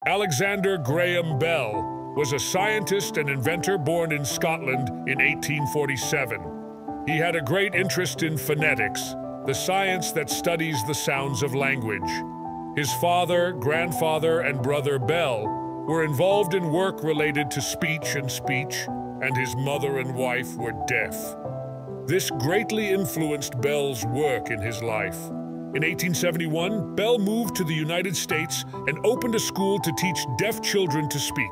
Alexander Graham Bell was a scientist and inventor born in Scotland in 1847. He had a great interest in phonetics, the science that studies the sounds of language. His father, grandfather, and brother Bell were involved in work related to speech, and his mother and wife were deaf. This greatly influenced Bell's work in his life. In 1871, Bell moved to the United States and opened a school to teach deaf children to speak.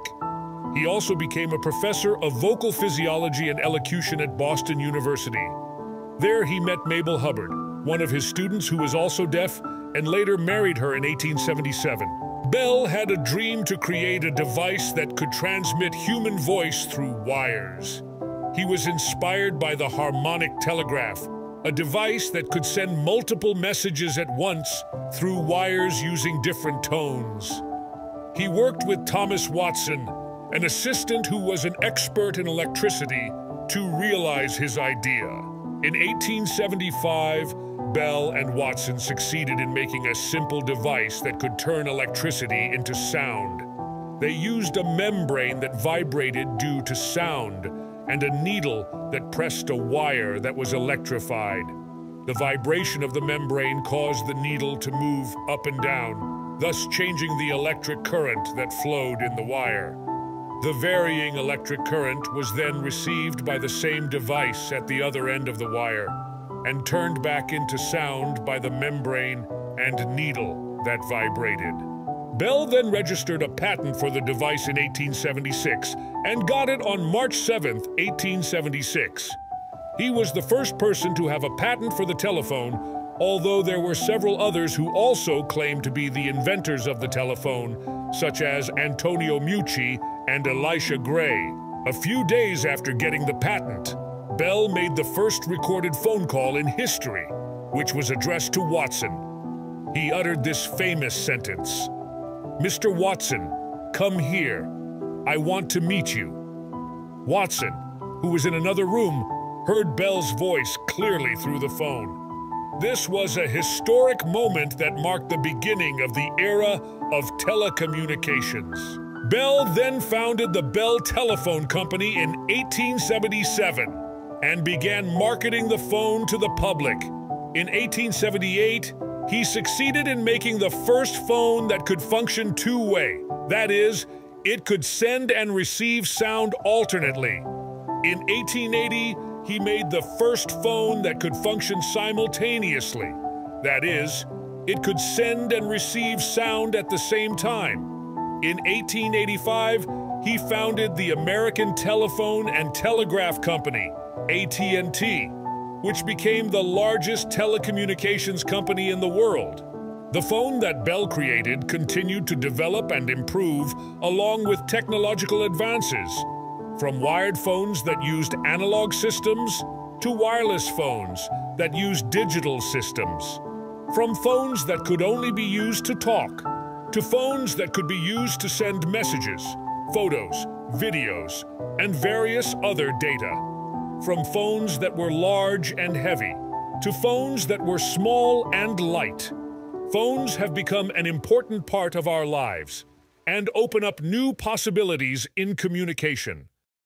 He also became a professor of vocal physiology and elocution at Boston University. There he met Mabel Hubbard, one of his students who was also deaf, and later married her in 1877. Bell had a dream to create a device that could transmit human voice through wires. He was inspired by the harmonic telegraph, a device that could send multiple messages at once through wires using different tones. He worked with Thomas Watson, an assistant who was an expert in electricity, to realize his idea. In 1875, Bell and Watson succeeded in making a simple device that could turn electricity into sound. They used a membrane that vibrated due to sound, and a needle that pressed a wire that was electrified. The vibration of the membrane caused the needle to move up and down, thus changing the electric current that flowed in the wire. The varying electric current was then received by the same device at the other end of the wire, and turned back into sound by the membrane and needle that vibrated. Bell then registered a patent for the device in 1876 and got it on March 7, 1876. He was the first person to have a patent for the telephone, although there were several others who also claimed to be the inventors of the telephone, such as Antonio Meucci and Elisha Gray. A few days after getting the patent, Bell made the first recorded phone call in history, which was addressed to Watson. He uttered this famous sentence: "Mr. Watson, come here. I want to meet you." Watson, who was in another room, heard Bell's voice clearly through the phone. This was a historic moment that marked the beginning of the era of telecommunications. Bell then founded the Bell Telephone Company in 1877 and began marketing the phone to the public. In 1878, he succeeded in making the first phone that could function two-way. That is, it could send and receive sound alternately. In 1880, he made the first phone that could function simultaneously. That is, it could send and receive sound at the same time. In 1885, he founded the American Telephone and Telegraph Company, AT&T, which became the largest telecommunications company in the world. The phone that Bell created continued to develop and improve along with technological advances, from wired phones that used analog systems to wireless phones that used digital systems, from phones that could only be used to talk, to phones that could be used to send messages, photos, videos, and various other data. From phones that were large and heavy, to phones that were small and light. Phones have become an important part of our lives and open up new possibilities in communication.